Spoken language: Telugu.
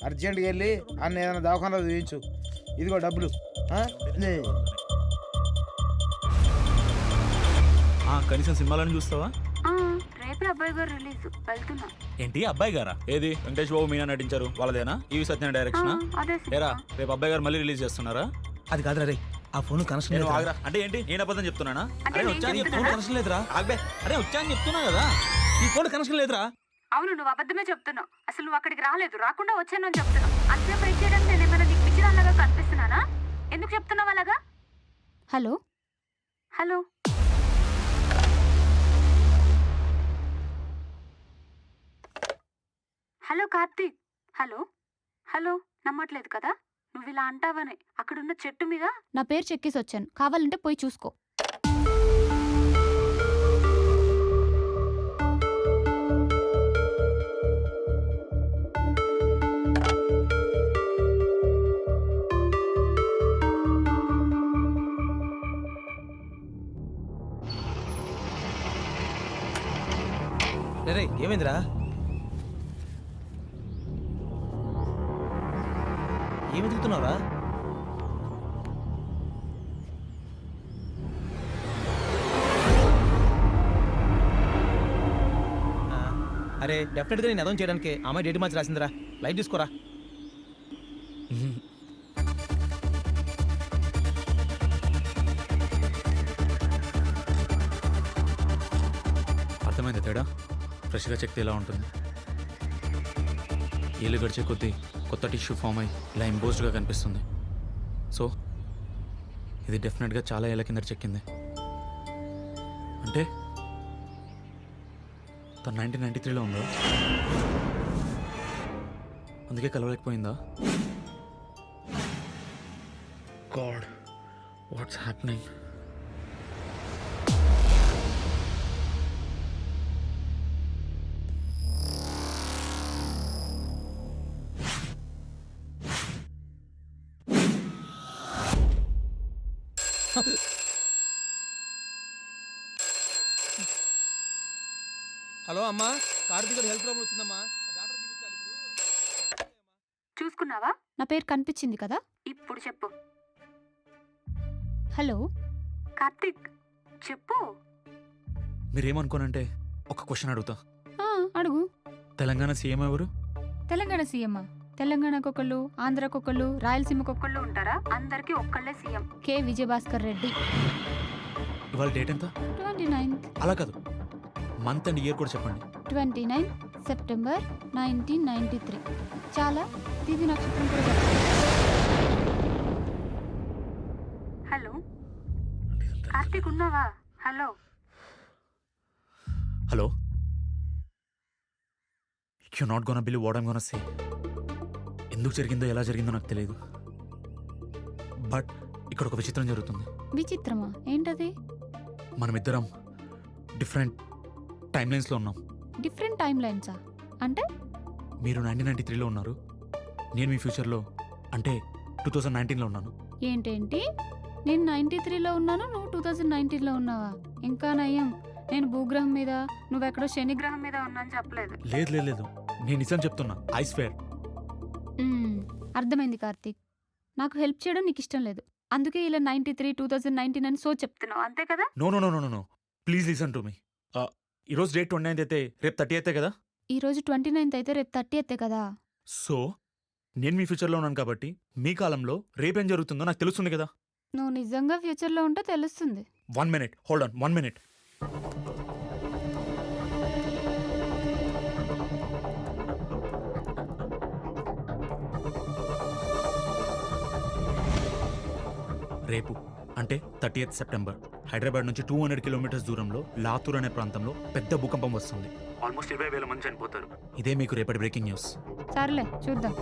అర్జెంట్గా వెళ్ళి అన్న ఏదైనా దవాఖానలో చూపించు. ఇదిగో డబ్బులు. ఆ? నే. కనీసం సినిమాలను చూస్తావా? రేపే అబ్బాయి గారు రిలీజ్ వెళ్తున్నా. ఏంటి అబ్బాయి గారా? ఏది వెంకటేష్ బాబు మీనా నటించారు వాళ్ళదేనా? ఈవి సత్యన డైరెక్షన్? అదే ఏరా రేపు అబ్బాయి గారు మళ్ళీ రిలీజ్ చేస్తున్నారా? అది కాదురా రే, ఆ ఫోన్ కనెక్షన్ నేను లేదు. ఆగరా అంటే ఏంటి? నేను అబద్ధం చెప్తున్నానా? అంటే అరే నేను వచ్చాను చెప్తున్నా. ఫోన్ కనెక్షన్ లేదురా. ఆగ్బే అరే వచ్చాను చెప్తున్నా కదా. ఈ ఫోన్ కనెక్షన్ లేదురా. అవును, నువ్వు అబద్ధమే చెప్తున్నావు. అసలు నువ్వు అక్కడికి రాలేదు, రాకుండా వచ్చాను అని చెప్తున్నావు. అంతే వెయిట్ చేయడానికి నేను ఏమైనా నీకు పిచ్చిదానిలాగా కనిపిస్తున్నానా? ఎందుకు చెప్తున్నావు అలాగా? Hello hello hello Karthik. Hello hello నమ్మట్లేదు కదా? నువ్వు ఇలా అంటావని అక్కడున్న చెట్టు మీద నా పేరు చెక్కేసి వచ్చాను, కావాలంటే పోయి చూసుకో. రే ఏమైందిరా? ఏమి వెతుకుతున్నావురా? అరే డెఫినెట్గా నేను అదం చేయడానికి అమ్మాయి డేట్ మార్చి రాసిందిరా. లైట్ తీసుకోరా. అర్థమైంది తేడా? ఫ్రెష్గా చెక్తే ఎలా ఉంటుంది? ఏళ్ళు గడిచే కొద్దీ కొత్త టిష్యూ ఫామ్ అయ్యి ఇలా ఎంబోస్డ్గా కనిపిస్తుంది. సో ఇది డెఫినెట్గా చాలా ఏళ్ళ కింద చెక్కింది. అంటే తను 1993లో ఉందా? అందుకే కలవలేకపోయిందా? God, what's happening? హలో అమ్మా, కార్తీక్ హెల్త్ ప్రాబ్లం వచ్చిందమ్మా. డాక్టర్ చూపించాలి ఇప్పుడు. చూసుకున్నావా? నా పేరు కనిపించింది కదా? ఇప్పుడు చెప్పు. హలో కార్తీక్ చెప్పు. మీరేమనుకోనంటే ఒక క్వశ్చన్ అడుగుతా. అడుగు. తెలంగాణ సీఎం ఎవరు? తెలంగాణ సీఎం తెలంగాణకు ఒకళ్ళు, ఆంధ్రాకు ఒకళ్ళు, రాయలసీమకు ఒక్కళ్ళు ఉంటారా? అందరికి ఒక్కళ్ళే సీఎం. కే విజయభాస్కర్ రెడ్డి. ఇవాళ డేట్ ఎంత? 29 అలా కాదు, మంత్ అండ్ ఇయర్ కూడా చెప్పండి. 29 సెప్టెంబర్ 1993. చాలా తిథి నక్షత్రం కూడా చెప్పండి. హలో కార్తీక్ ఉన్నావా? Hello hello, you not gonna believe what I'm gonna say. ఎందుకు జరిగిందో ఎలా జరిగిందో నాకు తెలియదు, బట్ ఇక్కడ ఒక విచిత్రం జరుగుతుంది. విచిత్రమా? ఏంటది? మనమిద్దరం డిఫరెంట్ టైమ్ లైన్స్లో ఉన్నాం. డిఫరెంట్ టైమ్ లైన్సా? అంటే మీరు 1993లో ఉన్నారు, నేను మీ ఫ్యూచర్లో అంటే 2019లో ఉన్నాను. ఏంటేంటి? నేను 93లో ఉన్నాను, నువ్వు 2019లో ఉన్నావా? ఇంకా నయ్యం, నేను భూగ్రహం మీద, నువ్వెక్కడో శని గ్రహం మీద ఉన్నా అని చెప్పలేదు. లేదు లేదు లేదు, నేను నిజం చెప్తున్నా, ఐ స్వేర్. అర్థమైంది కార్తీక్. నాకు హెల్ప్ చేయడం నీకు ఇష్టం లేదు, అందుకే ఇలా 93 2019 అని సో చెప్తున్నావు, అంతే కదా? No no no no no, please listen to me. ఈరోజు డేట్ 29 అయితే రేపు 30 అయితే కదా? ఈ రోజు 29th అయితే రేపు 30th కదా? సో నేను మీ ఫ్యూచర్లో ఉన్నాను కాబట్టి మీ కాలంలో రేపేం జరుగుతుందో నాకు తెలుస్తుంది కదా. నువ్వు నిజంగా ఫ్యూచర్లో ఉంటే తెలుస్తుంది. 1 minute, హోల్డ్ ఆన్ 1 minute. రేపు అంటే 30th సెప్టెంబర్ హైదరాబాద్ నుంచి 200 కిలోమీటర్స్ దూరంలో లాతూర్ అనే ప్రాంతంలో పెద్ద భూకంపం వస్తుంది. ఆల్మోస్ట్ 20,000 మంది చనిపోతారు. ఇదే మీకు రేపటి బ్రేకింగ్ న్యూస్. సర్లే చూద్దాం.